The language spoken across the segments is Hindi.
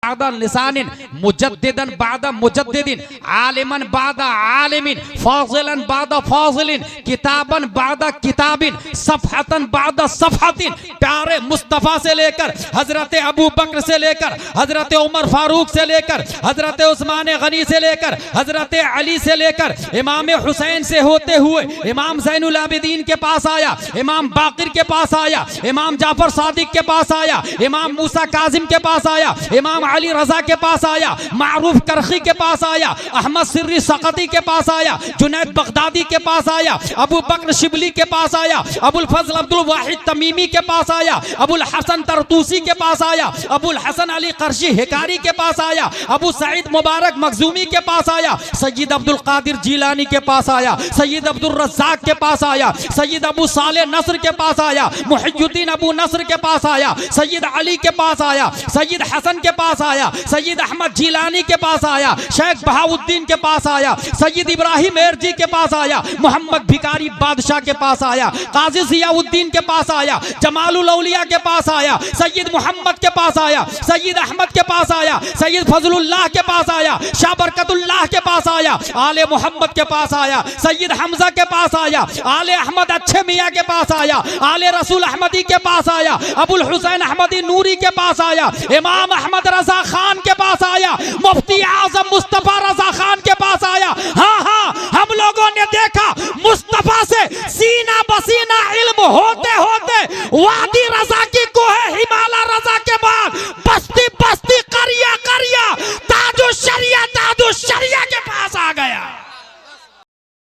बादा लिसानिन, मुजद्दिदन बादा मुजद्दिदिन, आलिमन बादा आलिमिन, फाज़िलन बादा फाज़िलिन, किताबन बादा किताबिन, सफ़हतन बादा सफ़हतिन। प्यारे मुस्तफ़ा से लेकर हजरत अबू बकर से लेकर हजरत उमर फारूक से लेकर हजरत उस्मान गनी से लेकर हजरत अली से लेकर इमाम हुसैन से होते हुए इमाम ज़ैनुल आबिदीन के पास आया, इमाम बाकिर के पास आया, इमाम जाफर सादिक के पास आया, इमाम मूसा काजिम के पास आया, इमाम अली रजा के पास आया, मारूफ करखी के पास आया, अहमद सिर्री सकती के पास आया, जुनैद बगदादी के पास आया, अबू बकर शिबली के पास आया, अबुल फजल अब्दुल वाहिद तमीमी के पास आया, अबुल हसन तरतूसी के पास आया, अबुल हसन अली कर्शी हिकारी के पास आया, अबू सईद मुबारक मखजूमी के पास आया, सैयद अब्दुल कादिर जीलानी के पास आया, सैयद अब्दुल रज़्ज़ाक के पास आया, सैयद अबू साले नस्र के पास आया, मुहियुद्दीन अबू नस्र के पास आया, सैयद अली के पास आया, सैयद हसन के पास आया, सैयद अहमद जीलानी के पास आया, शेख बहाउद्दीन के पास आया, सैयद इब्राहिम एरजी के पास आया, मोहम्मद भिकारी बादशाह के पास आया, काजी ज़ियाउद्दीन के पास आया, जमालुल औलिया के पास आया, सैयद मोहम्मद के पास आया, सैयद अहमद के पास आया, सैयद फजलुल्लाह के पास आया, शाह बरकतुल्लाह के पास आया, आले मोहम्मद के पास आया, सैयद हमजा के पास आया, आले अहमद अच्छे मियाँ के पास आया, आले रसूल अहमदी के पास आया, अबुल हुसैन अहमदी नूरी के पास आया, इमाम अहमद रजा खान के पास आया, मुफ्ती आजम मुस्तफा रजा खान के पास आया। हाँ हाँ, हम लोगों ने देखा मुस्तफा से सीना बसीना इल्म होते होते वादी रजा की कोहे हिमाला रजा के बाद बस्ती बस्ती करिया करिया ताजु शरिया के पास आ गया।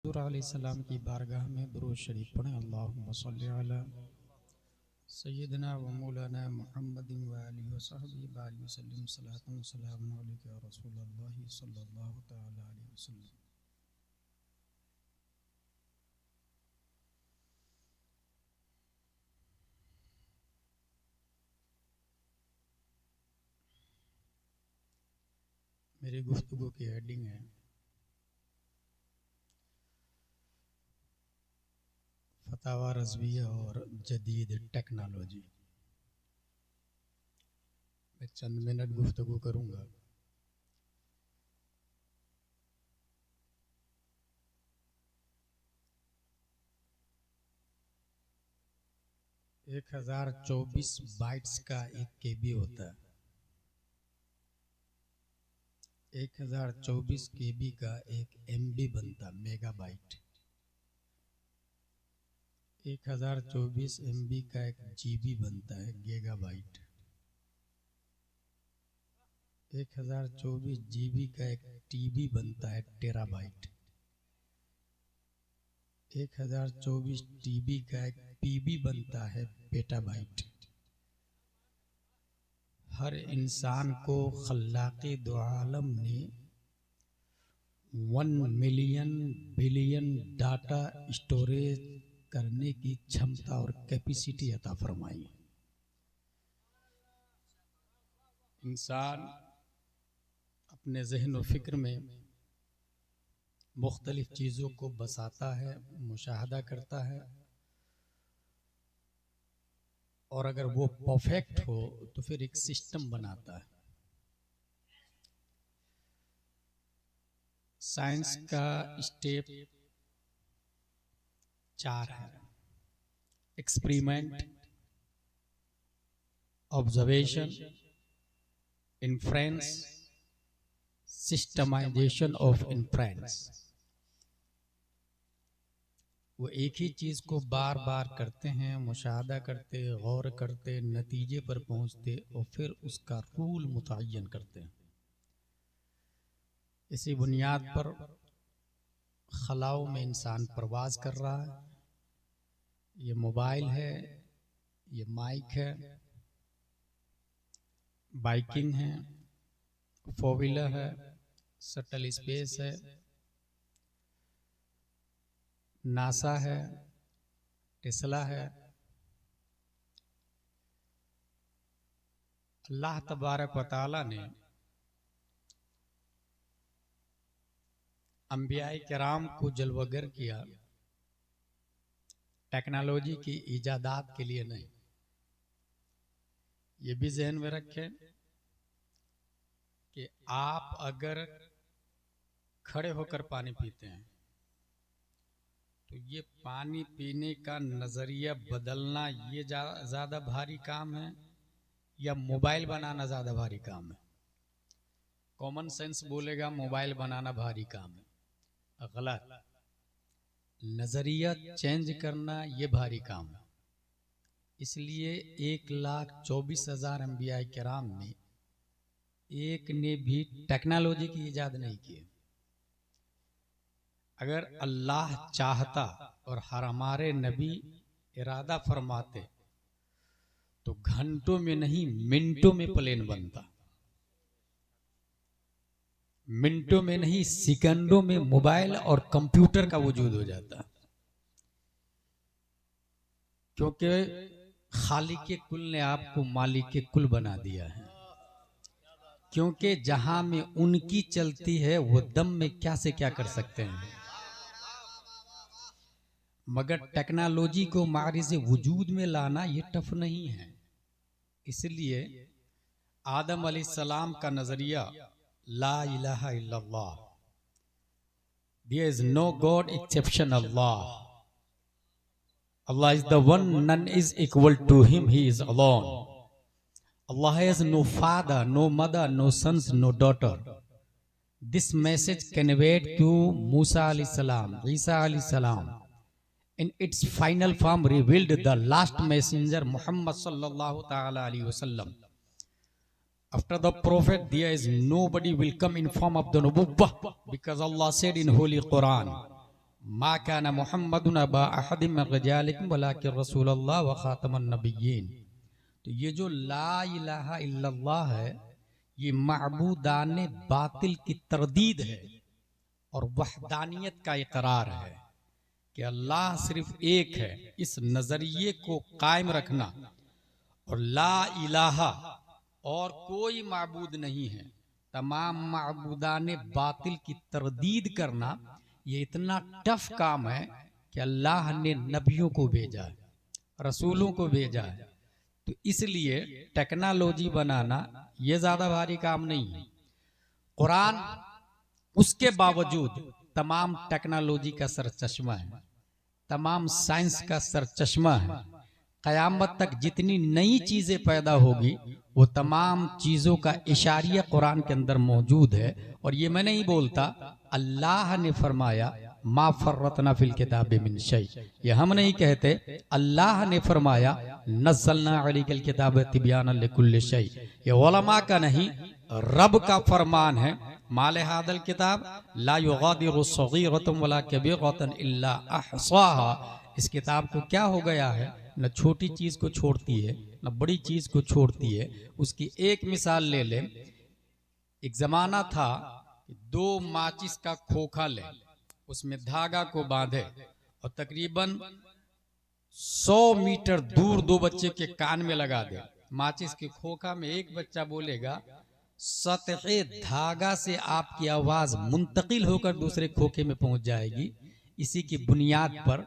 हुज़ूर अलैहिस्सलाम की बारगाह में दुरूद शरीफ पढ़ें। अल्लाहुम्मा सल्लि अला सय्यिदना व मौलाना मुहम्मदिन व आलिहि व सहबिहि बारिक वसल्लम सलातन व सलामुन अलैका या रसूलल्लाह सल्लल्लाहु तआला अलैहि वसल्लम। मेरी गुफ्तगू की हेडिंग है फतावा रज़विया और जदीद टेक्नोलॉजी। मैं चंद मिनट गुफ्तगू करूँगा। एक 1024 बाइट्स का एक केबी होता है। 1024 केबी का एक एमबी बनता, मेगाबाइट। 1024 एमबी का एक जीबी बनता है, गीगाबाइट। 1024 जीबी का एक टीबी बनता है, टेराबाइट। 1024 टीबी का एक पीबी बनता है, पेटाबाइट। हर इंसान को खल्लाक़े दो आलम ने 1 मिलियन बिलियन डाटा स्टोरेज करने की क्षमता और कैपेसिटी अता फरमाई। इंसान अपने ज़हन और फिक्र में मुख्तलिफ चीज़ों को बसाता है, मुशाहदा करता है, और अगर वो परफेक्ट हो तो फिर एक सिस्टम बनाता है। साइंस का स्टेप 4 है: experiment, observation, inference, systematization of inference. वो एक ही चीज़ को बार बार करते हैं, मुशाहदा करते, गौर करते, नतीजे पर पहुंचते और फिर उसका रूल मुतय्यन करते हैं। इसी बुनियाद पर खलाओं में इंसान प्रवास कर रहा है। ये मोबाइल है, ये माइक है, बाइकिंग है, फोर व्हीलर है, शटल स्पेस है, नासा है, टेस्ला है। अल्लाह तबारक व तआला ने अंबियाए किराम को जलवगर किया टेक्नोलॉजी की इजादात के लिए, नहीं। ये भी ज़हन में रखें, कि आप अगर खड़े होकर पानी पीते हैं तो ये पानी पीने का नजरिया बदलना ये ज्यादा भारी काम है या मोबाइल बनाना ज्यादा भारी काम है? कॉमन सेंस बोलेगा मोबाइल बनाना भारी काम है। गलत। नजरिया चेंज करना ये भारी काम है। इसलिए 1,24,000 अंबिया किराम में एक ने भी टेक्नोलॉजी की इजाद नहीं की। अगर अल्लाह चाहता और हमारे नबी इरादा फरमाते तो घंटों में नहीं मिनटों में प्लेन बनता, मिनटों में नहीं सेकंडों में मोबाइल और कंप्यूटर का वजूद हो जाता। क्योंकि खालिक कुल ने आपको मालिक कुल बना दिया है। क्योंकि जहां में उनकी चलती है वो दम में क्या से क्या कर सकते हैं। मगर टेक्नोलॉजी को मारिज़ वजूद में लाना ये टफ नहीं है। इसलिए आदम अलैहिस्सलाम का नजरिया ला इलाहा इल्लल्लाह, there is no god exception Allah, Allah is the one, none is equal to him, he is alone. Allah has no father, no mother, no sons, no daughter. This message conveyed to Musa alayhi salam, Isa alayhi salam, in its final form revealed the last messenger Muhammad sallallahu ta'ala alayhi wasallam. After the prophet there is nobody will come in form of the nubuwwah, because Allah said in Holy Quran, मा काना मुहम्मदुन अबा अहदिम मिन रिजालिकुम वलाकिन रसूलुल्लाह व खातमुन नबिय्यीन। तो ये जो ला इलाहा इल्लल्लाह है ये माबूदान बातिल की तरदीद है और वहदानियत का इकरार है कि अल्लाह सिर्फ एक है। इस नजरिए को कायम रखना और ला इलाहा और कोई माबूद नहीं है, तमाम माबूदान बातिल की तरदीद करना ये इतना टफ काम है कि अल्लाह ने नबियों को भेजा है, रसूलों को भेजा है। तो इसलिए टेक्नोलॉजी बनाना ये ज्यादा भारी काम नहीं है। कुरान उसके बावजूद तमाम टेक्नोलॉजी का सरचश्मा है, तमाम साइंस का सरचश्मा है। कयामत तक जितनी नई चीजें पैदा होगी वो तमाम चीजों का इशारिया कुरान के अंदर मौजूद है। और ये मैं नहीं बोलता, अल्लाह ने फरमाया मा फर्रतना फिल किताबि मिन शै, ये हम नहीं कहते। अल्लाह ने फरमाया नज़्ज़लना अलैकल किताब तिब्यानन लिकुल्लि शै, ये उलमा का नहीं रब का फरमान है। माले हादल किताब ला युगादिरु सगीरतन वला कबीरतन इल्ला अहसाहा। इस किताब को क्या हो गया है, न छोटी चीज को छोड़ती है न बड़ी चीज को छोड़ती है। उसकी एक मिसाल ले ले। एक जमाना था दो माचिस का खोखा ले, उसमें धागा को बांधे और तकरीबन 100 मीटर दूर दो बच्चे के कान में लगा दे। माचिस के खोखा में एक बच्चा बोलेगा, सतहे धागा से आपकी आवाज मुंतकिल होकर दूसरे खोखे में पहुंच जाएगी। इसी की बुनियाद पर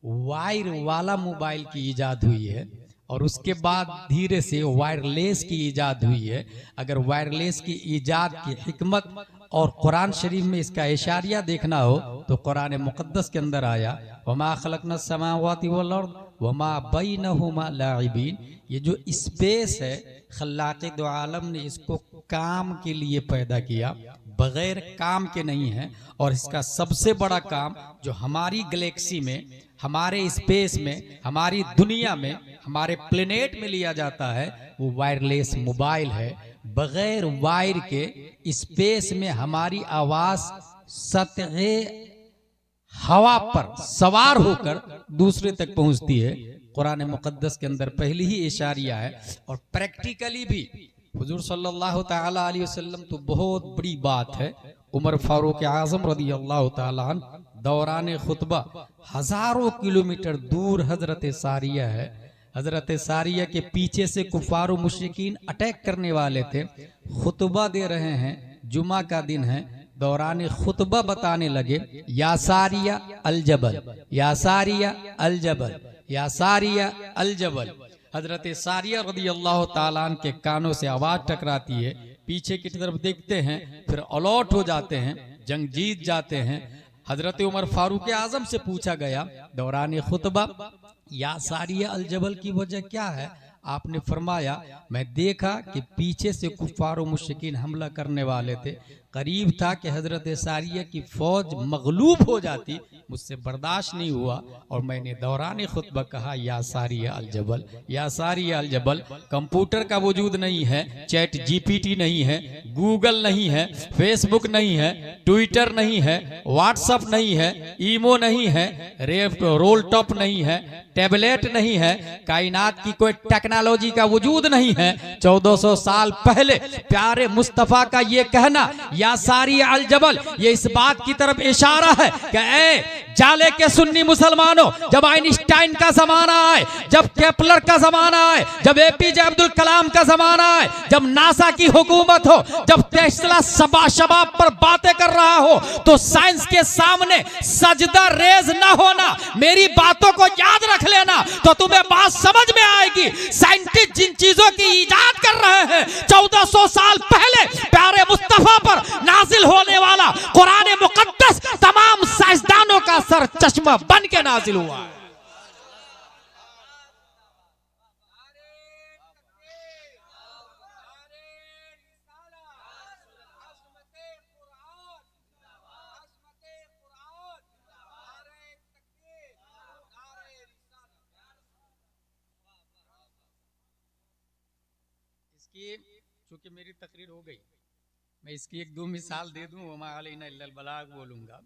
वायर वाला मोबाइल की इजाद हुई है और उसके बाद धीरे से वायरलेस की इजाद हुई है। अगर वायरलेस की इजाद की हिकमत और कुरान शरीफ में इसका इशारिया देखना हो तो कुरान मुकद्दस के अंदर आया वमा खलकनस समावाति वल अर्द वमा बैनहुमा लाइबीन। ये जो स्पेस है खल्लाक़े दो आलम ने इसको काम के लिए पैदा किया, बगैर काम के नहीं है। और इसका सबसे बड़ा काम जो हमारी गैलेक्सी में, हमारे स्पेस में, हमारी दुनिया में, हमारे प्लेनेट में लिया जाता है वो वायरलेस मोबाइल है। बगैर वायर के स्पेस में हमारी आवाज सतहे हवा पर सवार होकर दूसरे तक पहुंचती है। कुरान मुकद्दस के अंदर पहले ही इशारिया है और प्रैक्टिकली भी हुजूर सल्लल्लाहु ताला अलैहि वसल्लम तो बहुत बड़ी बात है। उमर फारूक आजम रज़ी अल्लाह ताला अन्हु दौरान खुतबा हजारों किलोमीटर दूर हजरत सारिया है। हजरत सारिया के पीछे से कुफार मुशरिकीन अटैक करने वाले थे। खुतबा दे रहे हैं, जुमा का दिन है। दौरान खुतबा बताने लगे या सारिया अल जबल, या सारिया अल जबल, या सारिया अल जबल। हजरत सारिया रज़ी अल्लाह ताला अन्हा के कानों से आवाज टकराती है, पीछे की तरफ देखते हैं, फिर अलर्ट हो जाते हैं, जंग जीत जाते हैं। हजरत उमर फारूक आजम से पूछा गया दौरान खुतबा, या सारिया अल जबल की वजह क्या है? आपने फरमाया, मैं देखा कि पीछे से कुफ्फार और मुश्रिकीन हमला करने वाले थे, करीब था कि हजरत सारिया की फौज मगलूब हो जाती, मुझसे बर्दाश्त नहीं हुआ और मैंने दौरान खुतबा कहा, या सारिया अल जबल, या सारिया अल जबल। कंप्यूटर का वजूद नहीं है, चैट जीपीटी नहीं है, गूगल नहीं है, फेसबुक नहीं है, ट्विटर नहीं है, व्हाट्सएप नहीं है, ईमो नहीं है, रोल टॉप नहीं है, टैबलेट नहीं है, कायनात की कोई टेक्नोलॉजी का वजूद नहीं है। 1400 साल पहले प्यारे मुस्तफा का ये कहना, या सारी अल जबल, ये इस बात की तरफ इशारा है कि ए जाले के सुन्नी मुसलमानों, जब आइंस्टाइन का जमाना आए, जब केपलर का जमाना आए, जब एपीजे अब्दुल कलाम का जमाना आए, जब नासा की हुकूमत हो, जब टेस्ला शबाब पर बातें कर रहा हो, तो साइंस के सामने सजदा रेज ना होना। मेरी बातों को याद रख लेना तो तुम्हें बात समझ में आएगी। साइंटिस्ट जिन चीजों की इजाद कर रहे हैं, 1400 साल पहले प्यारे मुस्तफा पर नाजिल होने वाला कुरान मुकद्दस तमाम साइंसदानों का सर चश्मा बन के नाजिल हुआ है। चूंकि मेरी तकरीर हो गई, मैं इसकी एक दो मिसाल दे दूं, वमा अलैना इल्लल बलाग बोलूंगा।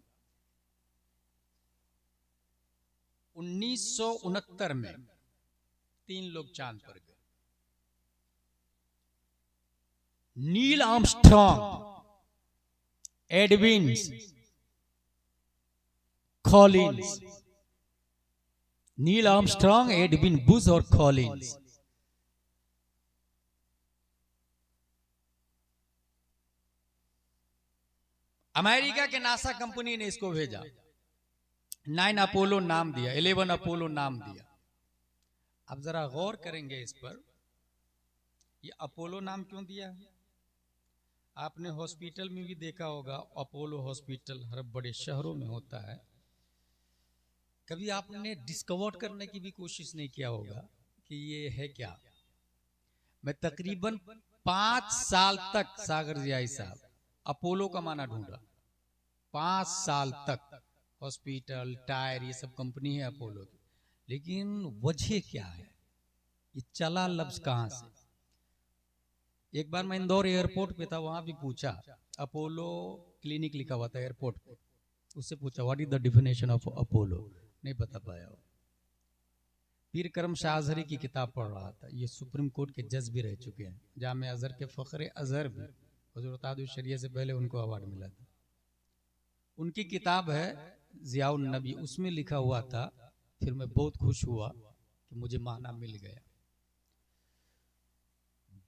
1969 में 3 लोग चांद पर गए। Neil Armstrong, Edwin Collins, Neil Armstrong, Edwin Bush और कॉलिंस। अमेरिका के नासा कंपनी ने इसको भेजा, 9 अपोलो नाम दिया, 11 अपोलो नाम दिया। अब जरा गौर करेंगे इस पर, ये अपोलो नाम क्यों दिया है? आपने हॉस्पिटल में भी देखा होगा, अपोलो हॉस्पिटल हर बड़े शहरों में होता है। कभी आपने डिस्कवर करने की भी कोशिश नहीं किया होगा कि ये है क्या? मैं तकरीबन 5 साल तक, सागर जियाई साहब, अपोलो का माना ढूंढा। 5 साल तक हॉस्पिटल, टायर, ये सब कंपनी है अपोलो की, लेकिन वजह क्या है? ये चला लफ्ज कहां से? एक बार मैं इंदौर एयरपोर्ट पे था, वहां भी पूछा, अपोलो क्लिनिक लिखा हुआ था एयरपोर्ट पे, उससे पूछा what is the definition of Apollo, नहीं बता पाया। पीर करम शाह अजहरी की किताब पढ़ रहा था, ये सुप्रीम कोर्ट के जज भी रह चुके हैं, जामे अजहर के फखरे अजहर भी, हुजूर ताजुल शरिया से पहले उनको अवार्ड मिला था। उनकी किताब है जियाउन नबी, उसमें लिखा हुआ था, फिर मैं बहुत खुश हुआ कि मुझे माना मिल गया।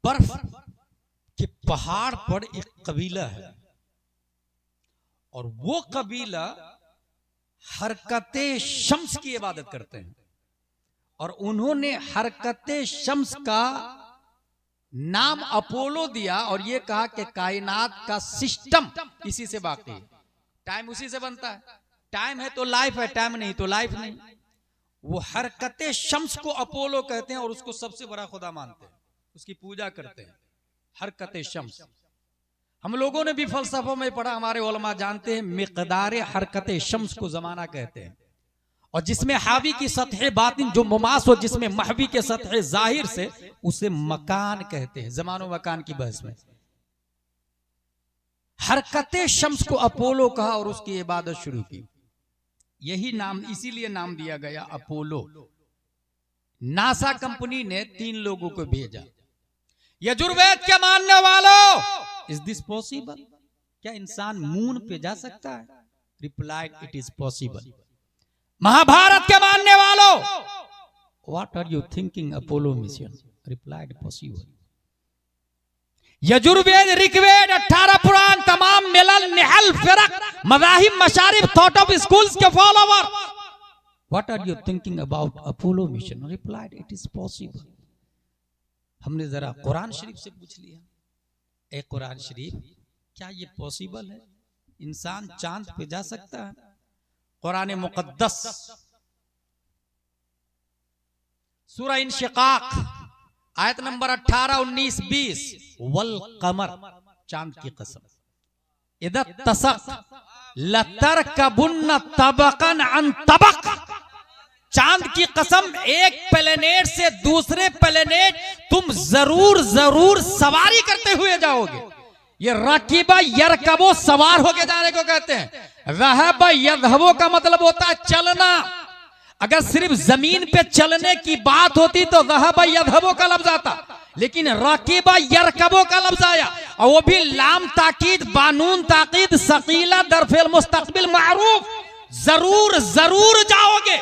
बर्फ के पहाड़ पर एक कबीला है और वो कबीला हरकते शम्स की इबादत करते हैं, और उन्होंने हरकते शम्स का नाम अपोलो दिया और ये कहा कि कायनात का सिस्टम इसी से बाकी है, टाइम उसी से बनता है, टाइम है तो लाइफ है, टाइम नहीं तो लाइफ नहीं। वो हरकते शम्स को अपोलो कहते हैं और उसको सबसे बड़ा खुदा मानते हैं, उसकी पूजा करते हैं, हरकते शम्स। हम लोगों ने भी फलसफों में पढ़ा, हमारे उलमा जानते हैं, मिकदार हरकते शम्स को जमाना कहते हैं, और जिसमें हावी की सतह बातिन जो मुमास हो, जिसमें महवी के सतह जाहिर से, उसे मकान कहते हैं। जमानो मकान की बहस में हरकते शम्स को अपोलो कहा और उसकी इबादत शुरू की। यही नाम, इसीलिए नाम दिया गया अपोलो। नासा कंपनी ने 3 लोगों को भेजा। यजुर्वेद के मानने वालों, इज दिस पॉसिबल? क्या इंसान मून पे जा सकता है? Replied, it is possible. Mahabharat के मानने वालों, what are you thinking Apollo mission? Replied, possible. Yajurveda, Rigveda, 18 पुराण, तमाम मिलल, निहल, फिरक, मज़ाहिब, मशारिफ, थॉट ऑफ स्कूल्स के follower, what are you thinking about Apollo mission? Replied, it is possible. हमने जरा कुरान शरीफ से पूछ लिया, ए कुरान शरीफ, क्या ये पॉसिबल है? इंसान चांद पे जा सकता है? कुरान मुकद्दस सूरह इंशिकाक आयत नंबर 18, 19, 20, वल कमर, चांद की कसम, इदत तसक लतरकबुन्न तबकन अन तबक, चांद की कसम एक प्लेनेट से दूसरे प्लेनेट तुम जरूर जरूर सवारी करते हुए जाओगे। ये रकीबा यरकबो, सवार होके जाने को कहते हैं। रहबा यदहबो का मतलब होता है चलना। अगर सिर्फ जमीन पे चलने की बात होती तो रहबा यदहबो का लफ्ज आता, लेकिन रकीबा यरकबो का लफ्ज आया, और वो भी लाम ताकीद बानून ताकीद सकीला दरफेल मुस्तकबिल मारूफ, जरूर जरूर जाओगे।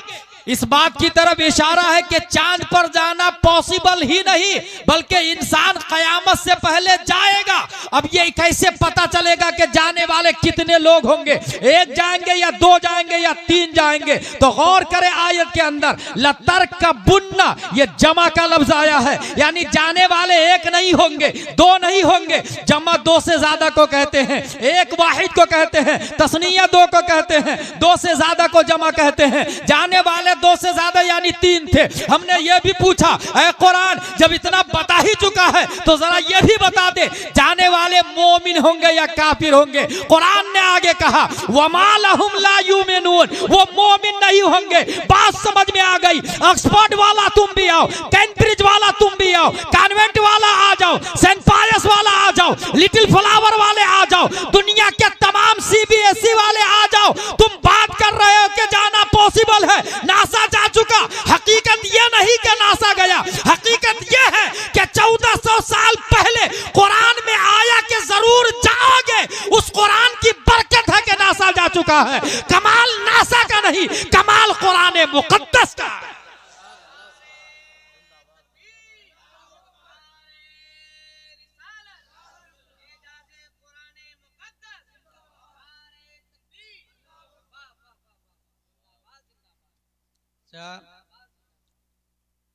इस बात की तरफ इशारा है कि चांद पर जाना पॉसिबल ही नहीं, बल्कि इंसान कयामत से पहले जाएगा। अब ये कैसे पता चलेगा कि जाने वाले कितने लोग होंगे? एक जाएंगे या दो जाएंगे या तीन जाएंगे? तो गौर करें आयत के अंदर लतर का बुन्ना, ये जमा का लफ्ज आया है, यानी जाने वाले एक नहीं होंगे, दो नहीं होंगे। जमा दो से ज्यादा को कहते हैं, एक वाहिद को कहते हैं, तस्निया दो को कहते हैं, दो से ज्यादा को जमा कहते हैं। जाने वाले दो से ज्यादा यानी तीन थे। हमने ये भी पूछा, ऐ कुरान जब इतना बता ही चुका है तो जरा ये भी बता दे, जाने वाले मोमिन होंगे या काफिर होंगे? कुरान ने आगे कहा वमा लहुम ला युमिनून, वो मोमिन नहीं होंगे। बात समझ में आ गई? ऑक्सफोर्ड वाला तुम भी आओ, कैम्ब्रिज वाला तुम भी आओ, कॉन्वेंट वाला आ जाओ, सेंट पायस वाला आ जाओ, लिटिल फ्लावर वाले आ जाओ, दुनिया के तमाम सीबीएसई वाले आ जाओ। तुम बात कर रहे हो कि जाना पॉसिबल है, नासा जा चुका। हकीकत यह नहीं कि नासा गया, हकीकत यह है कि 1400 साल पहले कुरान में आया कि जरूर जाओगे। उस कुरान की बरकत है कि नासा जा चुका है। कमाल नासा का नहीं, कमाल कुरान मुकद्दस का।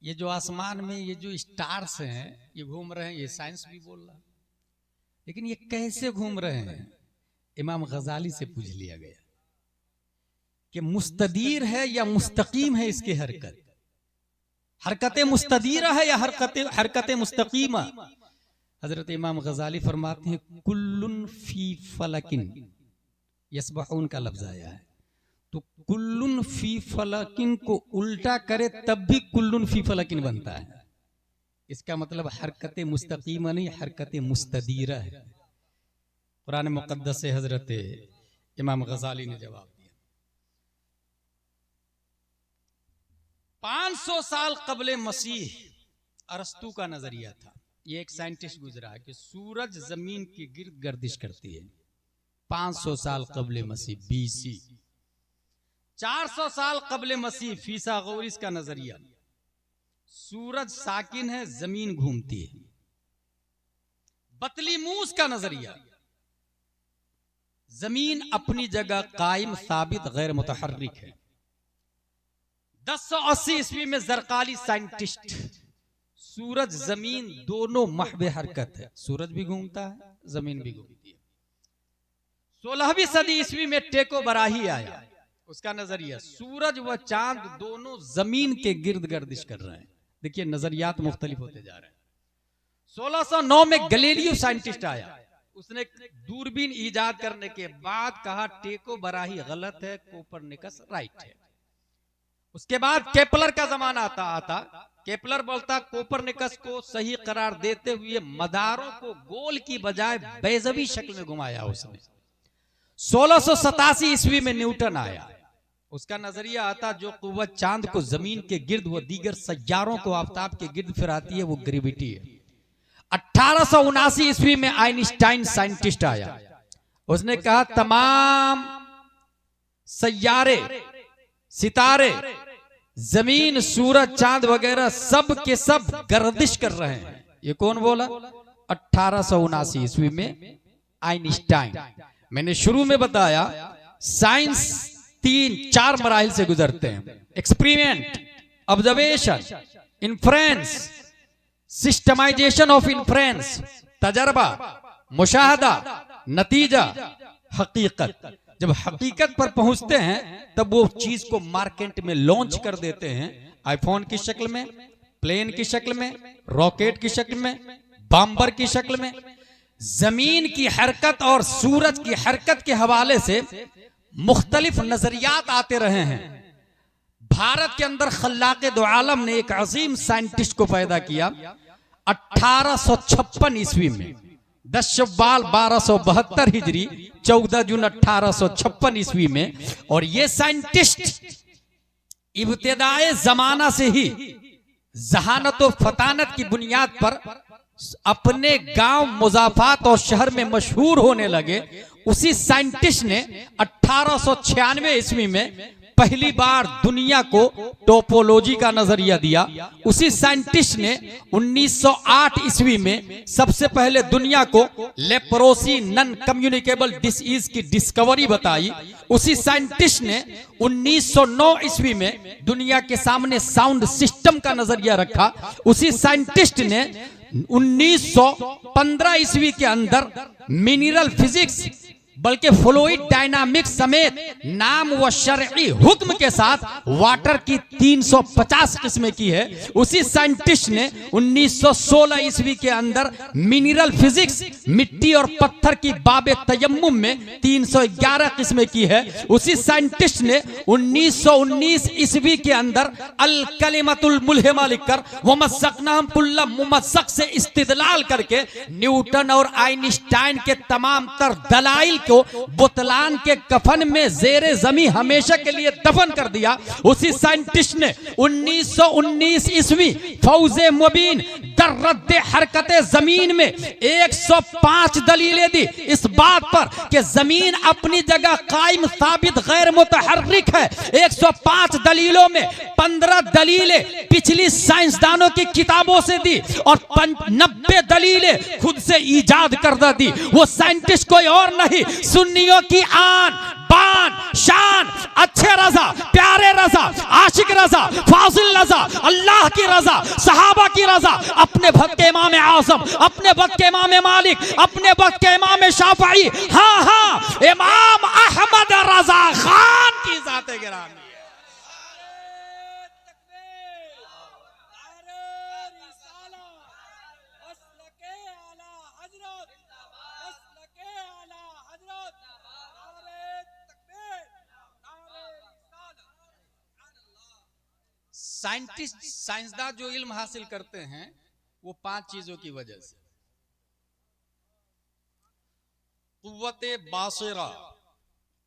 ये जो आसमान में ये जो स्टार्स हैं ये घूम रहे हैं, ये साइंस भी बोल रहा है, लेकिन ये कैसे घूम रहे हैं? इमाम गजाली से पूछ लिया गया कि मुस्तदीर है या मुस्तकीम है इसकी हरकत, हरकत मुस्तदीरा है या हरकत मुस्तकीमा? हजरत इमाम गजाली फरमाते हैं कुल्लुन फी फलकिन यसबहून का लफ्ज आया है, तो कुल्लुन फी फलकिन को उल्टा करे तब भी कुल्लुन फी फलकिन बनता है। इसका मतलब हरकत मुस्तकीमा नहीं, हरकत मुस्तदीरा है। कुरान मुकद्दस से हजरत इमाम गजाली ने जवाब दिया। 500 साल कबले मसीह अरस्तू का नजरिया था। ये एक साइंटिस्ट गुजरा है कि सूरज जमीन के गिर्द गर्दिश करती है। 500 साल कबले मसीह बीसी। 400 साल कबले मसीह फीसागोरिस का नजरिया, सूरज साकिन है, जमीन घूमती है। बतलीमूस का नजरिया, जमीन अपनी जगह कायम साबित गैर मुतहर्रिक है। 1080 ईस्वी में जरकाली साइंटिस्ट, सूरज जमीन दोनों महवे हरकत है, सूरज भी घूमता है, जमीन भी घूमती है। 16वीं सदी ईस्वी में टेको बराही आया, उसका नजरिया सूरज व चांद दोनों जमीन के गिर्द गर्दिश कर रहे हैं। देखिए नजरियात मुख्तलिफ होते जा रहे हैं। 1609 में गैलीलियो साइंटिस्ट आया, उसने दूरबीन ईजाद करने के बाद कहा टेको बराही गलत है, कोपरनिकस राइट है। उसके बाद केपलर का जमाना आता केपलर बोलता कोपरनिकस को सही करार देते हुए मदारों को गोल की बजाय बेज़वी शक्ल में घुमाया उसने। 1687 ईस्वी में न्यूटन आया, उसका नजरिया आता जो कुव्वत चांद को जमीन के गिर्द व दीगर सैयारों को आफताब के गिर्द फिराती है वो ग्रेविटी है। 1879 ईस्वी में आइंस्टाइन साइंटिस्ट आया, उसने कहा तमाम सैयारे, सितारे, जमीन, सूरज, चांद वगैरह सब के सब गर्दिश कर रहे हैं। ये कौन बोला? 1879 ईस्वी में आइंस्टाइन। मैंने शुरू में बताया साइंस 3-4 मराहिल से गुजरते हैं। Experiment, observation, inference, systematization of inference, तजर्बा, मुशाहदा, नतीजा, हकीकत। जब हकीकत पर पहुंचते हैं तब वो चीज को मार्केट में लॉन्च कर देते हैं, आईफोन की शक्ल में, प्लेन की शक्ल में, रॉकेट की शक्ल में, बम्बर की शक्ल में। जमीन की हरकत और सूरज की हरकत के हवाले से मुख्तलिफ नजरियात आते रहे हैं। भारत के अंदर खल्लाक़े दो आलम ने एक अजीम साइंटिस्ट को पैदा किया 1856 ईस्वी में, 10 शव्वाल 1272 हिजरी, 14 जून 1856 ईस्वी में। और ये साइंटिस्ट इब्तिदाए जमाना से ही जहानत और फतानत की बुनियाद पर अपने गांव मुजाफात और शहर में मशहूर होने लगे। उसी साइंटिस्ट ने 1896 ईस्वी में पहली बार दुनिया को टोपोलॉजी का नजरिया दिया। उसी साइंटिस्ट ने 1908 ईस्वी में सबसे पहले दुनिया को लेप्रोसी नॉन कम्युनिकेबल डिसीज की डिस्कवरी बताई। उसी साइंटिस्ट ने 1909 ईस्वी में दुनिया के सामने साउंड सिस्टम का नजरिया रखा। उसी साइंटिस्ट ने 1915 ईस्वी के अंदर मिनरल फिजिक्स बल्कि फ्लूइड डायनामिक्स समेत नाम व शरई हुक्म के साथ वाटर की 350 किस्में की है। उसी साइंटिस्ट ने 1916 ईस्वी के अंदर मिनरल फिजिक्स मिट्टी और पत्थर की बाबे तयम्मुम में 311 किस्में की है। उसी साइंटिस्ट ने 1919 ईस्वी के अंदर अल कलिमतुल मुल्हिमा लिखकर वमस्सकनाहुम कुल्ला मुमस्सक से इस्तिदलाल करके न्यूटन और आइंस्टाइन के तमाम तर दलाइल को बुतलान के कफन में जेरे जमी हमेशा के लिए दफन कर दिया। उसी साइंटिस्ट ने 1919 ईस्वी फौजे मुबीन दर रद्दे हरकते जमीन में 105 दलीलें दी इस बात पर कि जमीन अपनी जगह कायम साबित गैर मुतहर्रिक है। 105 दलीलों में 15 दलीलें पिछली साइंसदानों की किताबों से दी और 90 दलीलें खुद से ईजाद कर दी। वो साइंटिस्ट कोई और नहीं, सुन्नियों की आन बान शान, अच्छे रजा, प्यारे रजा, आशिक रजा, फाजिल रजा, अल्लाह की रजा, सहाबा की रजा, अपने वक्त के इमाम आज़म, अपने वक्त के इमाम मालिक, अपने वक्त के इमाम शाफई, हाँ हाँ इमाम अहमद रजा खान की ज़ात गिरामी। साइंटिस्ट साइंसदान जो इल्म हासिल करते हैं वो 5 चीजों की वजह से, कुव्वते बासिरा,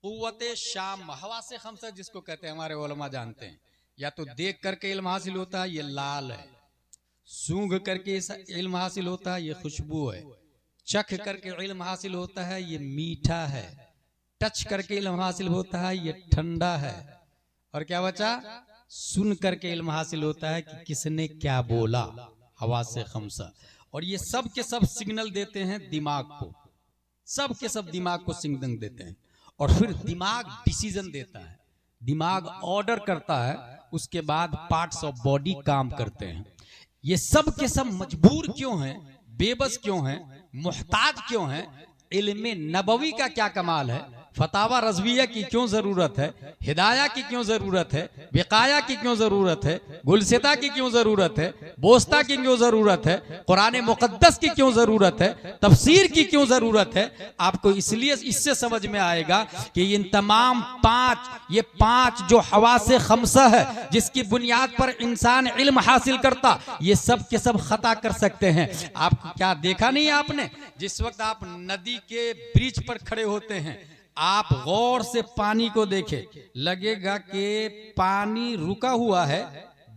कुव्वते शाम, हवासे खमसा जिसको कहते हैं हमारे उलमा जानते हैं। या तो देख करके इल्म हासिल होता है, ये लाल है, सूंघ करके इल्म हासिल होता है, ये खुशबू है, चख करके इल्म हासिल होता है, ये मीठा है, टच करके इल्म हासिल होता है, ये ठंडा है, और क्या बचा, सुन करके इल्म हासिल होता है कि किसने क्या बोला, हवासे खमसा। और ये सब के सब सिग्नल देते हैं दिमाग को, सब के सब दिमाग को सिग्नल देते हैं और फिर दिमाग डिसीजन देता है, दिमाग ऑर्डर करता है, उसके बाद पार्ट्स ऑफ बॉडी काम करते हैं। ये सब के सब मजबूर क्यों हैं, बेबस क्यों हैं, मुहताज क्यों हैं? इल्म नबवी का क्या कमाल है, फतावा रज़विया की क्यों जरूरत है, हिदाया की क्यों जरूरत है, विकाया की क्यों जरूरत है, गुलसिता की क्यों जरूरत है, बोस्ता की क्यों जरूरत है, कुरान मुकद्दस की क्यों जरूरत है, तफसीर की क्यों जरूरत है। आपको इसलिए इससे समझ में आएगा कि इन तमाम 5 जो हवासे खमसा है जिसकी बुनियाद पर इंसान इल्म हासिल करता, ये सब के सब खता कर सकते हैं। आप क्या देखा नहीं आपने, जिस वक्त आप नदी के ब्रिज पर खड़े होते हैं, आप गौर से पानी को देखें, लगेगा कि पानी रुका हुआ है,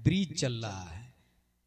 ब्रिज चल रहा है,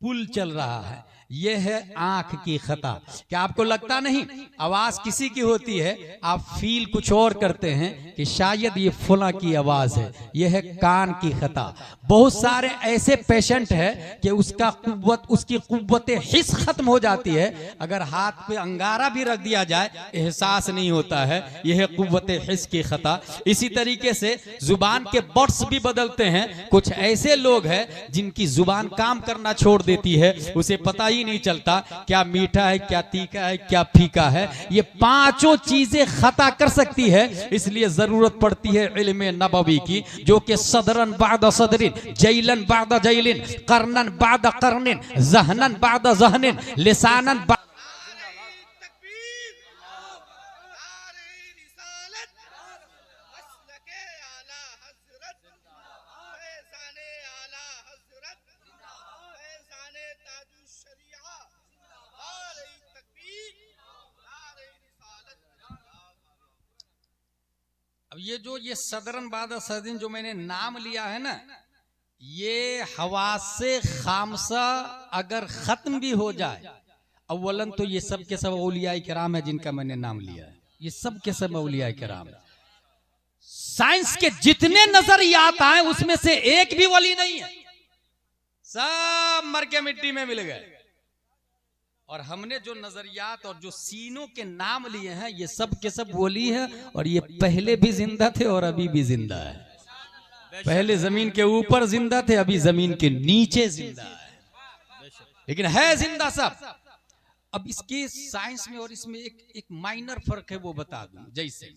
पुल चल रहा है। यह है आंख की खता। क्या आपको लगता नहीं आवाज किसी की होती है, आप फील कुछ और करते हैं कि शायद ये फुला की आवाज है, यह है कान की खता। बहुत सारे ऐसे पेशेंट है कि उसकी कुव्वत हिस खत्म हो जाती है, अगर हाथ पे अंगारा भी रख दिया जाए एहसास नहीं होता है, यह है कुव्वत हिस की खता। इसी तरीके से जुबान के बर्ड्स भी बदलते हैं। कुछ ऐसे लोग हैं जिनकी जुबान काम करना छोड़ देती है, उसे पता ही नहीं चलता क्या मीठा है, क्या तीखा है, क्या फीका है। ये पांचों चीजें खता कर सकती है, इसलिए जरूरत पड़ती है इल्म नबवी की, जो कि सदरन बाद सदरिन, जैलन बाद जैलिन, करनन बाद करनिन, जहनन बाद जहनिन, लिसानन बाद। अब ये सदरन बाद सदरिन जो मैंने नाम लिया है ना, ये हवासे खामसा अगर खत्म भी हो जाए, अव्वलन तो ये सब के सब औलियाए किराम है जिनका मैंने नाम लिया है, ये सब के सब औलियाए किराम है। साइंस के जितने नजरियात आए उसमें से एक भी वली नहीं है, सब मर के मिट्टी में मिल गए। और हमने जो नजरियात और जो सीनों के नाम लिए हैं, ये सब के सब वली है, और ये पहले भी जिंदा थे और अभी भी जिंदा है। पहले जमीन के ऊपर जिंदा थे, अभी जमीन के नीचे जिंदा है, लेकिन है जिंदा सब। अब इसके साइंस में और इसमें एक माइनर फर्क है, वो बता दूं। जैसे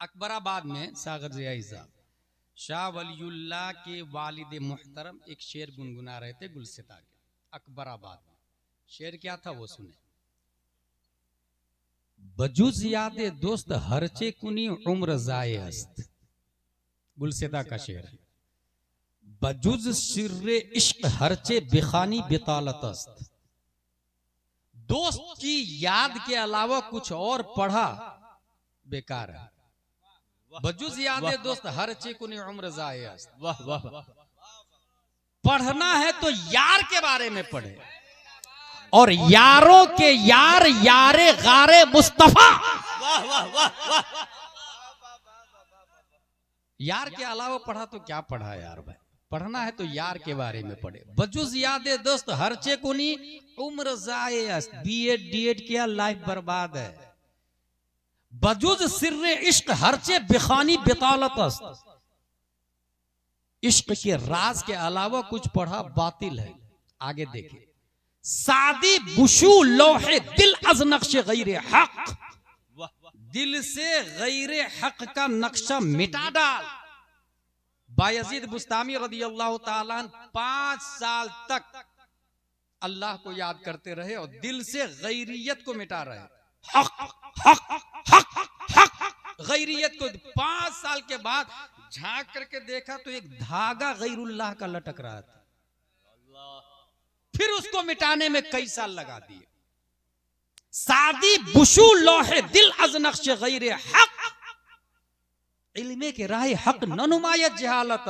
अकबराबाद में सागर जियाई साहब शाह वलीउल्लाह के वालिद मुहतरम एक शेर गुनगुना रहे थे गुलसिता के अकबराबाद में। शेर क्या था वो सुने। बजुज यादे दोस्त हरचे कुनी उम्र जाए हस्त, गुलसिता का शेर है। बजुज सिर्रे इश्क हरचे बिखानी बितालतस्त, दोस्त की याद के अलावा कुछ और पढ़ा बेकार है। बजुज यादे दोस्त हरचे कुनी उम्र जाए हस्त। वाह वाह, पढ़ना है तो यार के बारे में पढ़े, और यारों के यार यारे गारे मुस्तफा। वाह वाह वाह वाह, यार के अलावा पढ़ा तो क्या पढ़ा यार भाई, पढ़ना है तो यार के बारे में पढ़े। बजुज यादे दोस्त हरचे कुनी उम्र जाए, बीएड डीएड किया लाइफ बर्बाद है। बजुज सिर्रे इश्क हरचे बिखानी बितालत, इश्क के राज के अलावा कुछ पढ़ा बातिल है। आगे देखिए। सादी बुशू लोहे दिल अज नक्श गैरे हक, दिल से गैरे हक का नक्शा मिटा डाल। बायजीद बुस्तामी रदियल्लाहु ताला 5 साल तक अल्लाह को याद करते रहे और दिल से गैरियत को मिटा रहे। हक हक हक हक गैरियत को 5 साल के बाद झांक करके देखा तो एक धागा गैरुल्लाह का लटक रहा था। फिर उसको मिटाने में कई साल लगा दिए। सादी बुशू लोहे दिल अज नक्श गैरे हक, इल्मे के राह हक न नुमायत जहालत,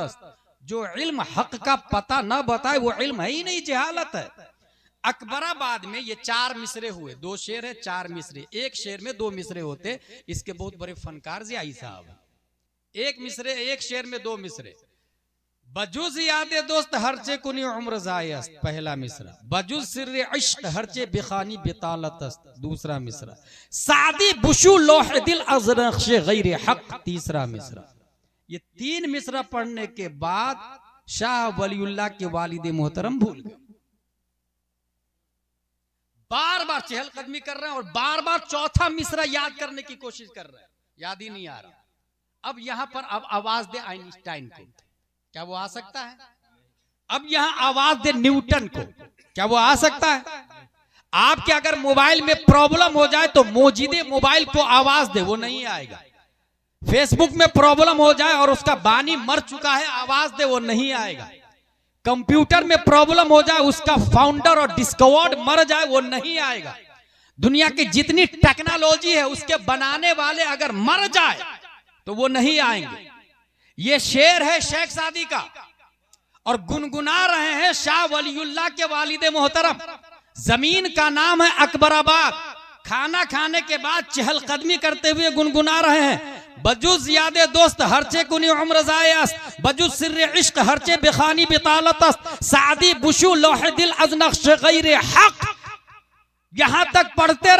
जो इल्म हक का पता न बताए वो इल्म है ही नहीं, जहालत है। अकबराबाद में ये 4 मिसरे हुए, 2 शेर है 4 मिसरे, एक शेर में 2 मिसरे होते। इसके बहुत बड़े फनकार जियाई साहब, एक मिसरे एक शेर में 2 मिसरे। बजुज यादे दोस्त हरचे कुनी उम्र जायस, पहला मिसरा। बजुज सिर्रे इश्क हरचे बिखानी बितालतस, दूसरा मिसरा। सादी बुशू लोह दिल अज़नक्श गैर हक, तीसरा मिसरा। ये 3 मिसरा पढ़ने के बाद शाह वलीउल्लाह के वालिद मोहतरम भूल गए। बार बार चहलकदमी कर रहे हैं और बार बार चौथा मिसरा याद करने की कोशिश कर रहे हैं, याद ही नहीं आ रहा। अब यहां पर अब आवाज दे आइंस्टाइन को, क्या वो आ सकता है? अब यहां आवाज दे न्यूटन को, क्या वो आ सकता है? आपके अगर मोबाइल में प्रॉब्लम हो जाए तो मौजूदे मोबाइल को आवाज दे, वो नहीं आएगा। फेसबुक में प्रॉब्लम हो जाए और उसका बानी मर चुका है, आवाज दे, वो नहीं आएगा। कंप्यूटर में प्रॉब्लम हो जाए, उसका फाउंडर और डिस्कवर्ड मर जाए, वो नहीं आएगा। दुनिया की जितनी टेक्नोलॉजी है उसके बनाने वाले अगर मर जाए तो वो नहीं आएंगे। ये शेर है शेख सादी का और गुनगुना रहे हैं शाह वलीउल्लाह के वालिद मोहतरम। जमीन का नाम है अकबराबाद। खाना खाने के बाद चहलकदमी करते हुए गुनगुना रहे हैं, बजुज यादे दोस्त हरचे कुनी उम्र जायस्त बजुज सिर्रे इश्क हरचे बेखानी बितालतस्त सादी बुशु लोहे दिल अज नक्श गैर हक। यहां तक पढ़ते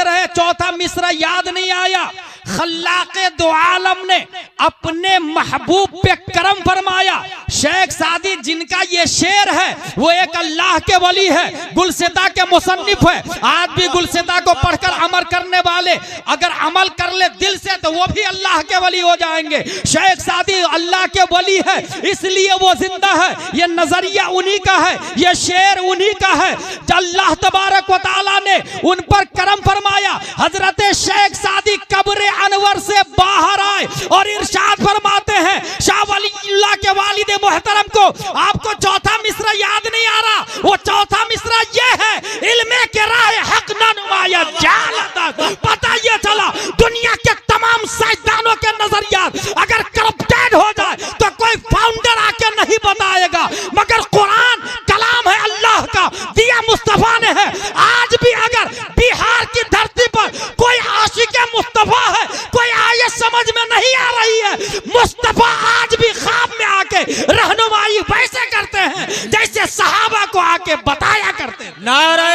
रहे चौथा मिसरा याद नहीं आया। खल्लाके दो आलम ने अपने महबूब पे करम फरमाया। शेख सादी जिनका ये शेर है वो एक अल्लाह के वली है, गुलसिता के मुसन्निफ है। आज भी गुलसिता को पढ़कर अमल करने वाले अगर अमल कर ले दिल से तो वो भी अल्लाह के वली हो जाएंगे। शेख सादी अल्लाह के वली है इसलिए वो जिंदा है। ये नजरिया उन्हीं का है, ये शेर उन्हीं का है। अल्लाह तबारक व तआला ने उन पर करम फरमाया। हजरत शेख सादी कब्र अनवर से बाहर आए और इरशाद फरमाते हैं शाह वलीउल्लाह के वालिद मोहतरम को आपको चौथा मिसरा याद नहीं आ रहा। वो चौथा मिसरा ये है इल्मे के राह हक न नुमाया जालत। पता ये चला दुनिया के तमाम साइंसदानों के नजरियात अगर करप्टेड हो जाए तो कोई फाउंडर आके नहीं बताएगा, मगर कुरान कलाम है अल्लाह का, दिया मुस्तफा ने है। आज भी अगर बिहार की धरती पर कोई आशिक़े मुस्तफा है, कोई आयत समझ में नहीं आ रही है, मुस्तफा आज भी ख्वाब में आके रहनुमाई वैसे करते हैं जैसे सहाबा को आके बताया करते हैं। नारे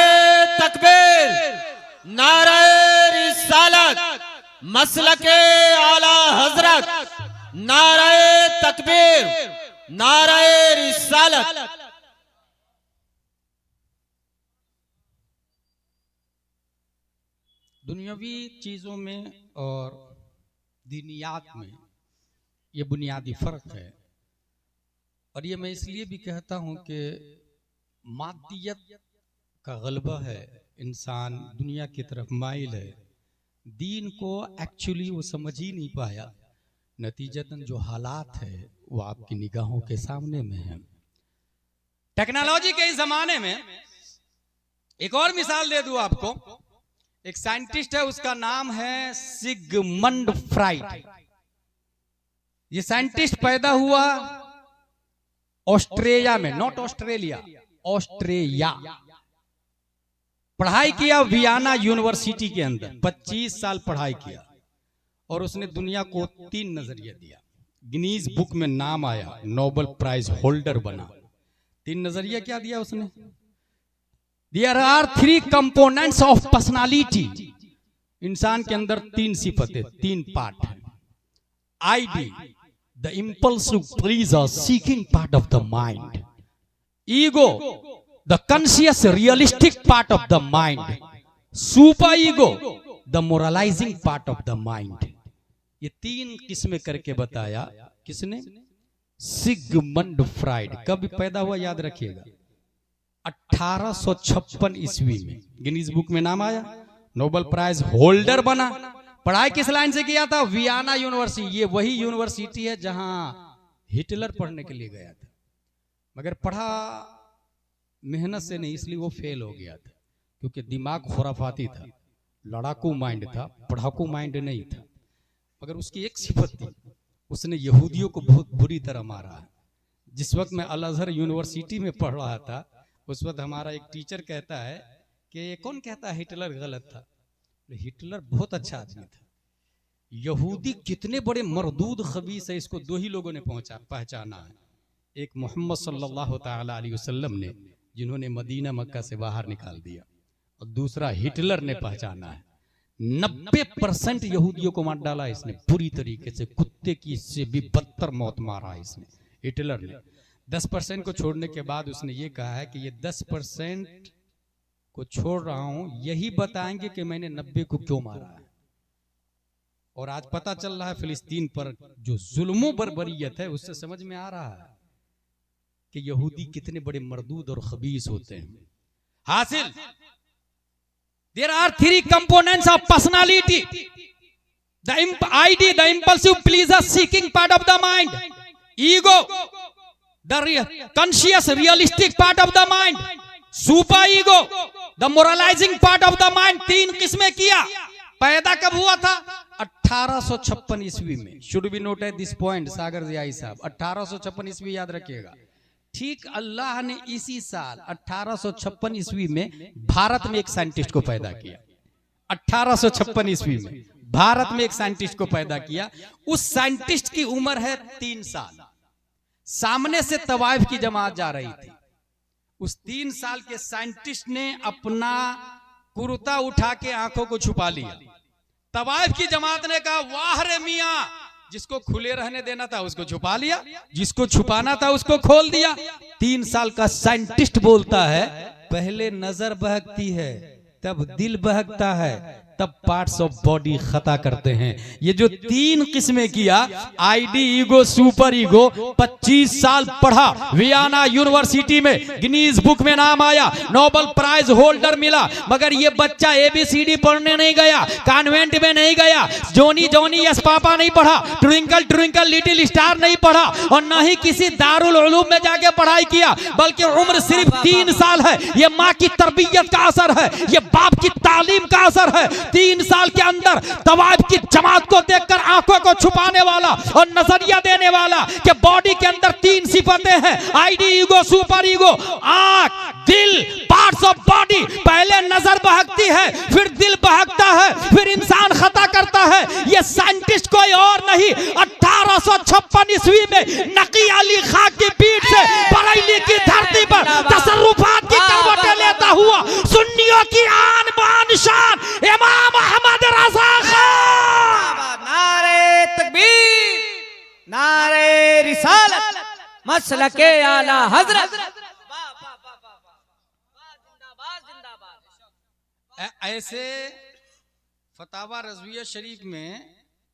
तकबीर, नारे रिसालत, मसलके आला हजरत, नारे तकबीर, नारे रिसालत। दुनियावी चीज़ों में और दीनियात में ये बुनियादी फ़र्क है। और ये मैं इसलिए भी कहता हूँ कि मादियत का गलबा है, इंसान दुनिया की तरफ माइल है, दीन को एक्चुअली वो समझ ही नहीं पाया। नतीजतन जो हालात है वो आपकी निगाहों के सामने में है। टेक्नोलॉजी के इस जमाने में एक और मिसाल दे दूं आपको। एक साइंटिस्ट है उसका नाम है सिगमंड फ्राइड। ये साइंटिस्ट पैदा हुआ ऑस्ट्रेलिया में, नॉट ऑस्ट्रेलिया, ऑस्ट्रेलिया। पढ़ाई किया वियना यूनिवर्सिटी के अंदर, 25 साल पढ़ाई किया और उसने दुनिया को 3 नजरिया दिया। गिनीज बुक में नाम आया, नोबेल प्राइज होल्डर बना। 3 नजरिया क्या दिया उसने? There are 3 components of personality। इंसान के अंदर 3 सिफतें, 3 पार्ट हैं। ID, the impulsive pleaser seeking part of the mind। Ego, the conscious realistic part of the mind। Super ego, the moralizing part of the mind। ये 3 किस्में करके बताया किसने? Sigmund Freud. कब पैदा हुआ याद रखिएगा? 1856 ईस्वी में गिनीज बुक में नाम आया, नोबेल प्राइज होल्डर बना। पढ़ाई किस लाइन से किया था? Vienna university. ये वही यूनिवर्सिटी है जहां हिटलर पढ़ने के लिए गया था, मगर पढ़ा मेहनत से नहीं, इसलिए वो फेल हो गया था, क्योंकि दिमाग खुराफाती था, लड़ाकू माइंड था, पढ़ाकू माइंड नहीं था। मगर उसकी एक सिफत थी, उसने यहूदियों को बहुत बुरी तरह मारा है। जिस वक्त मैं अल अज़हर यूनिवर्सिटी में पढ़ रहा था उस वक्त हमारा एक टीचर कहता है कि ये कौन कहता है हिटलर गलत था? हिटलर बहुत अच्छा आदमी था। यहूदी कितने बड़े मरदूद खबीस है, इसको 2 ही लोगों ने पहचाना है। एक मोहम्मद सल्लल्लाहु तआला अलैहि वसल्लम ने, जिन्होंने मदीना मक्का से बाहर निकाल दिया, और दूसरा हिटलर ने पहचाना है। 90% यहूदियों को मार डाला इसने पूरी तरीके से, कुत्ते की से भी बदतर मौत मारा इसने, हिटलर ने। 10% को छोड़ने के बाद उसने ये कहा है कि ये 10% को छोड़ रहा हूं, यही बताएंगे कि मैंने 90 को क्यों मारा है। और आज पता चल रहा है फिलिस्तीन पर जो जुल्मों बर्बरियत है, उससे समझ में आ रहा है कि यहूदी कितने बड़े मरदूद और खबीस होते हैं। हासिल, there are 3 components of personality: the ID, the impulsive pleaser seeking part of the mind; ego, the conscious realistic part of the mind; super ego, the moralizing part of the mind। 3 किस्में किया। पैदा कब हुआ था? 1856 ईस्वी में। Should be noted this point सागर जियाई साहब, 1856 ईस्वी याद रखिएगा। ठीक अल्लाह ने इसी साल 1856 ईस्वी में भारत में एक साइंटिस्ट को पैदा किया। 1856 ईस्वी में भारत में एक साइंटिस्ट को पैदा किया। उस साइंटिस्ट की उम्र है 3 साल। सामने से तवाइफ की जमात जा रही थी। उस 3 साल के साइंटिस्ट ने अपना कुर्ता उठा के आंखों को छुपा लिया। तवाइफ की जमात ने कहा वाह रे मियां, जिसको खुले रहने देना था उसको छुपा लिया, जिसको छुपाना था उसको खोल दिया। 3 साल का साइंटिस्ट बोलता है पहले नजर बहकती है, तब दिल बहकता है, तब पार्ट्स ऑफ बॉडी खता करते हैं। ये जो 3 किस्में किया, आईडी ईगो, सुपर ईगो, 25 साल पढ़ा, वियना यूनिवर्सिटी में गिनीज बुक में नाम आया, नोबेल प्राइज होल्डर मिला, मगर ये बच्चा ABCD पढ़ने नहीं गया, कॉन्वेंट में नहीं गया, जोनी जोनी यस पापा नहीं पढ़ा, ट्विंकल ट्विंकल लिटिल स्टार नहीं पढ़ा, और न ही किसी दारुल उलूम में जाके पढ़ाई किया, बल्कि उम्र सिर्फ 3 साल है। ये माँ की तरबियत का असर है, ये बाप की तालीम का असर है। 3 साल के अंदर तवाइफ की जमात को देखकर आंखों को छुपाने वाला और नजरिया देने वाला कि बॉडी के अंदर 3 सिफतें हैं, आईडी ईगो, सुपर ईगो, आंख, दिल, पार्ट्स ऑफ बॉडी। पहले नजर बहकती है, फिर दिल बहकता है, फिर इंसान खता करता है। यह साइंटिस्ट कोई और नहीं, 1856 ईस्वी में नकी अली खां की पीठ से बरेली की धरती पर तसर्रुफात की करवटें लेता हुआ सुन्नियों की आन बान शान इमाम अहमद रज़ा खान। नारे तकबीर, नारे रिसालत, मसलके आला हजरत। ऐसे फतावा रज़विया शरीफ में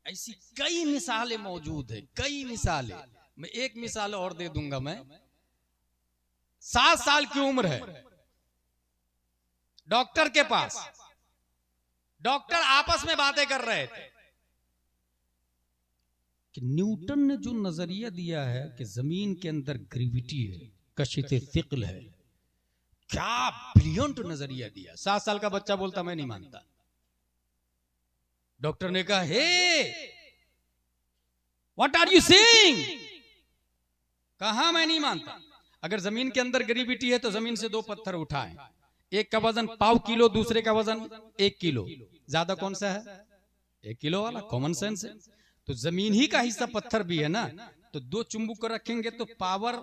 ऐसी कई मिसालें मौजूद है, कई मिसालें। मैं एक मिसाल और दे दूंगा। मैं 7 साल की उम्र है, डॉक्टर के पास, डॉक्टर आपस में बातें कर रहे थे कि न्यूटन ने जो नजरिया दिया है कि जमीन के अंदर ग्रेविटी है, कशिते फिक्ल है, क्या ब्रिलियंट नजरिया दिया। 7 साल का बच्चा बोलता मैं नहीं मानता। डॉक्टर ने कहा hey what are you saying? कहा मैं नहीं मानता। अगर जमीन के अंदर ग्रेविटी है तो जमीन से 2 पत्थर उठाएं, एक का वजन 1/4 किलो, दूसरे का वजन 1 किलो, ज्यादा कौन सा है? 1 किलो वाला। कॉमन सेंस है। तो जमीन ही का हिस्सा पत्थर भी है ना, तो 2 चुंबक को रखेंगे तो पावर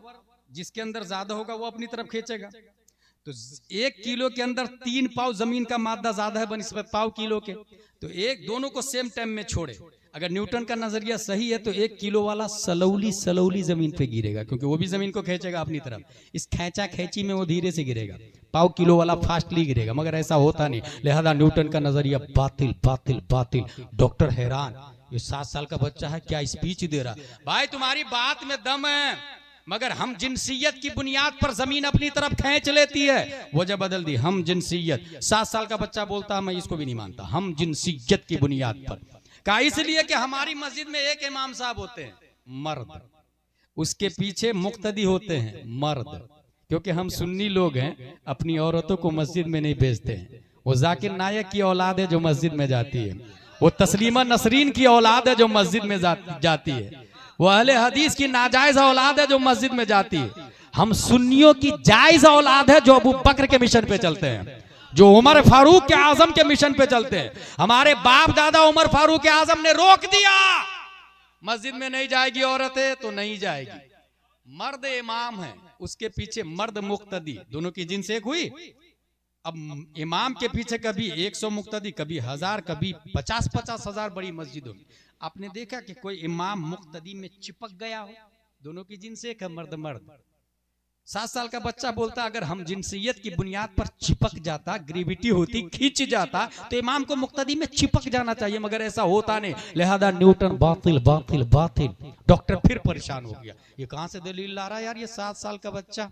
जिसके अंदर ज्यादा होगा वो अपनी तरफ खींचेगा। तो 1 किलो के अंदर 3 पाव जमीन का मादा ज्यादा है बनिस्बत 1/4 किलो के, तो दोनों को सेम टाइम में छोड़े। अगर न्यूटन का नजरिया सही है तो 1 किलो वाला सलौली सलौली जमीन पे गिरेगा, क्योंकि वो भी जमीन को खींचेगा अपनी तरफ। इस खैचा खैची में वो धीरे से गिरेगा। 1/4 किलो वाला फास्टली गिरेगा, मगर ऐसा होता नहीं। लिहाजा न्यूटन का नजरिया बातिल बातिल बातिल। डॉक्टर हैरान, ये 7 साल का बच्चा है, क्या स्पीच दे रहा। भाई तुम्हारी बात में दम है, मगर हम जिनसियत की बुनियाद पर जमीन अपनी तरफ खींच लेती है। वजह बदल दी, हम जिनसियत। 7 साल का बच्चा बोलता है मैं इसको भी नहीं मानता, हम जिनसियत की बुनियाद पर। का इसलिए कि हमारी मस्जिद में एक इमाम साहब होते हैं मर्द, उसके पीछे मुक्तदी होते हैं मर्द, क्योंकि हम सुन्नी लोग हैं, अपनी औरतों को मस्जिद में नहीं भेजते हैं। वो जाकिर नायक की औलाद है जो मस्जिद में जाती है, वो तस्लीमा नसरीन की औलाद है जो मस्जिद में जाती है, वो अहले हदीस की नाजायज औलाद है जो मस्जिद में जाती है। हम सुन्नियों की जायज औलाद है जो अबू बकर के मिशन पे चलते हैं, जो उमर फारूक के आजम के मिशन पे चलते हैं। हमारे बाप दादा उमर फारूक के आजम ने रोक दिया, मस्जिद में नहीं जाएगी औरतें तो नहीं जाएगी। मर्द इमाम है, उसके पीछे मर्द मुक्तदी, दोनों की जिन्स एक हुई। अब इमाम के पीछे कभी 100 मुक्तदी, कभी 1000, कभी 50-50 हजार बड़ी मस्जिदों में। आपने देखा कि कोई इमाम मुक्तदी में चिपक गया हो? दोनों की जिन्स एक है, मर्द मर्द। 7 साल का बच्चा बोलता अगर हम जिनसियत की बुनियाद पर चिपक जाता, ग्रेविटी होती, खींच जाता, तो इमाम को मुक्तदी में चिपक जाना चाहिए, मगर ऐसा होता नहीं। लिहाजा न्यूटन बातिल बातिल बातिल। डॉक्टर फिर परेशान हो गया, ये कहां से दलील ला रहा है यार ये 7 साल का बच्चा।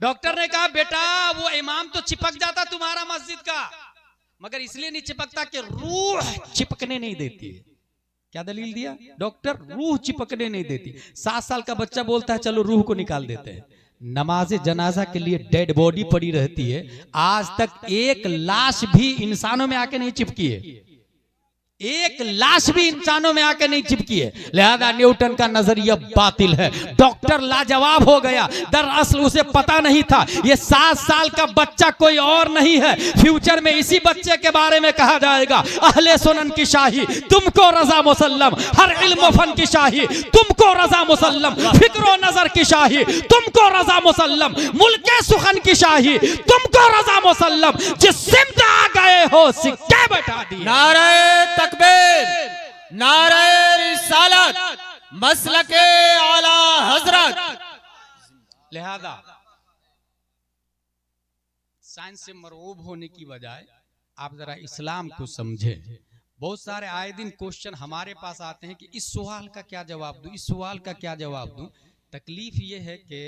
डॉक्टर ने कहा बेटा वो इमाम तो चिपक जाता तुम्हारा मस्जिद का, मगर इसलिए नहीं चिपकता कि रूह चिपकने नहीं देती है। क्या दलील दिया डॉक्टर? रूह चिपकने नहीं देती। 7 साल का बच्चा बोलता है चलो रूह को निकाल देते हैं। नमाज जनाजा के लिए डेड बॉडी पड़ी रहती है, आज तक एक लाश भी इंसानों में आके नहीं चिपकी है। एक लाश भी इंसानों में आकर नहीं चिपकी है, लिहाजा न्यूटन का नजरिया बातिल है। डॉक्टर लाजवाब हो गया, दरअसल उसे पता नहीं था ये 7 साल का बच्चा कोई और नहीं है, फ्यूचर में इसी बच्चे के बारे में कहा जाएगा अहले सुनन की शाही तुमको रजा मुसल्लम, हर इल्म फन की शाही तुमको रजा मुसल्लम, फिक्रो नजर की शाही तुमको रजा मुसल्लम, मुल्के सुखन की शाही तुमको रजा मुसल्लम, जिस सिमत आ गए हो सिक्के बैठा दिए। नारे तकबीर, नारे रिसालत, मसलके आला हजरत। लिहाजा साइंस से मरऊब होने की बजाय आप जरा इस्लाम को समझे। बहुत सारे आए दिन क्वेश्चन हमारे पास आते हैं कि इस सवाल का क्या जवाब दूं, इस सवाल का क्या जवाब दूं। तकलीफ ये है कि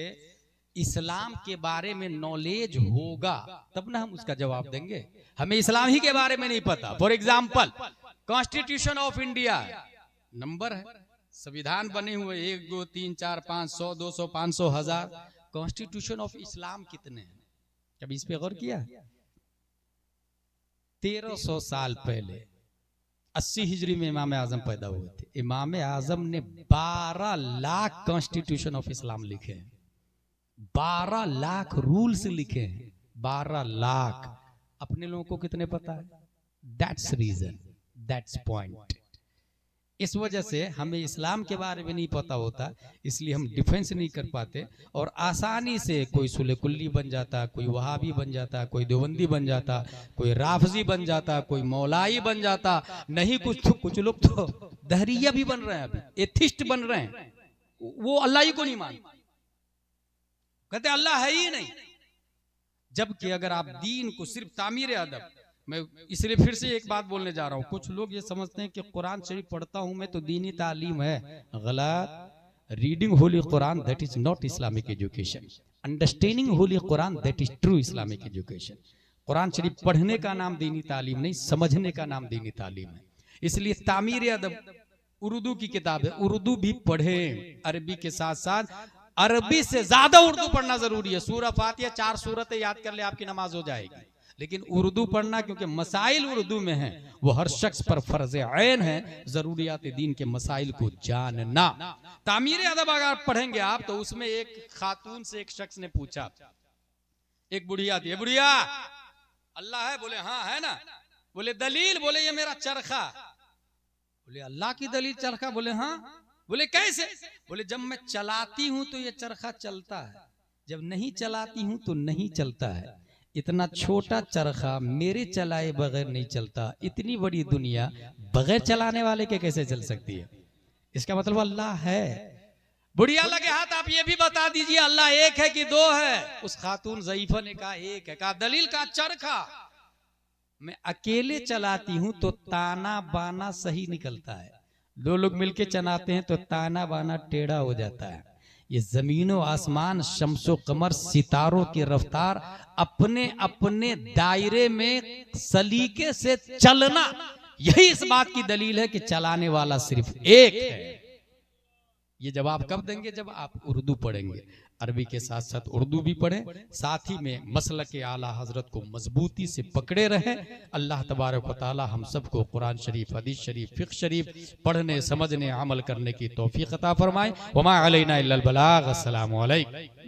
इस्लाम के बारे में नॉलेज होगा तब ना हम उसका जवाब देंगे। हमें इस्लाम ही के बारे में नहीं पता। For example constitution of India number है, संविधान बने हुए 1 2 3 4 5 100 200 500 1000। कॉन्स्टिट्यूशन ऑफ इस्लाम कितने हैं, कभी इस पे गौर किया? 1300 साल पहले 80 हिजरी में इमाम आजम पैदा हुए थे। इमाम आजम ने 12 लाख कॉन्स्टिट्यूशन ऑफ इस्लाम लिखे हैं, 12 लाख रूल्स लिखे हैं, 12 लाख। अपने लोगों को कितने पता है? That's reason, that's point. इस वजह से हमें इस्लाम के बारे में नहीं पता होता, इसलिए हम डिफेंस नहीं कर पाते और आसानी से कोई सुले कुल्ली बन जाता, कोई वहाबी बन जाता, कोई देवबंदी बन जाता, कोई राफजी बन जाता, कोई मौलाई बन जाता। नहीं कुछ लोग तो दहरिया भी बन रहे हैं, अभी एथिस्ट बन रहे हैं, वो अल्लाह ही को नहीं मानते, कहते अल्लाह है ही नहीं। जबकि अगर आप दीन को सिर्फ तामीर अदब, मैं इसलिए फिर से एक बात बोलने जा रहा हूं, कुछ लोग ये समझते हैं कि कुरान शरीफ पढ़ता हूं मैं तो दीनी तालीम है। गलत। Reading holy Quran that is not Islamic education, understanding holy Quran that is true Islamic education. Quran शरीफ पढ़ने का नाम दीनी तालीम नहीं, समझने का नाम दीनी तालीम है। इसलिए तामीर अदब उर्दू की किताब है, उर्दू भी पढ़े, अरबी के साथ साथ अरबी से ज्यादा उर्दू पढ़ना जरूरी है। सूरह फातिहा 4 सूरतें याद कर ले आपकी नमाज हो जाएगी, लेकिन उर्दू पढ़ना क्योंकि मसाइल उर्दू में हैं, वो हर शख्स पर फर्ज ऐन है जरूरियात दीन के मसाइल को जानना। तामीर अदब अगर पढ़ेंगे आप तो उसमें एक खातून से एक शख्स ने पूछा, एक बुढ़िया थी, बुढ़िया अल्लाह है? बोले हाँ है ना। बोले दलील? बोले ये मेरा चरखा। बोले अल्लाह की दलील चरखा? बोले हाँ। बोले कैसे? बोले जब मैं चलाती हूं तो ये चरखा चलता है, जब नहीं चलाती हूं तो नहीं चलता है। इतना छोटा चरखा मेरे चलाए बगैर नहीं चलता, इतनी बड़ी दुनिया बगैर चलाने वाले के कैसे चल सकती है? इसका मतलब अल्लाह है। बुढ़िया लगे हाथ, आप ये भी बता दीजिए अल्लाह एक है कि 2 है? उस खातून ज़ईफा ने कहा एक है। कहा दलील? का चरखा मैं अकेले चलाती हूं तो ताना बाना सही निकलता है, 2 लोग मिलके चलाते हैं तो ताना बाना टेढ़ा हो जाता है। ये जमीनों आसमान, शम्सो कमर, सितारों की रफ्तार अपने अपने दायरे में सलीके से चलना, यही इस बात की दलील है कि चलाने वाला सिर्फ एक है। ये जवाब कब देंगे? जब आप उर्दू पढ़ेंगे। अरबी के साथ साथ उर्दू भी पढ़ें, साथ ही में मसलक आला हजरत को मजबूती से पकड़े रहें। अल्लाह तबारक व तआला हम सबको कुरान शरीफ, हदीस शरीफ, फिक्र शरीफ पढ़ने, समझने, अमल करने की तौफीक अता फरमाए। वमा अलैना इल्लल बलाग। अस्सलामु अलैकुम।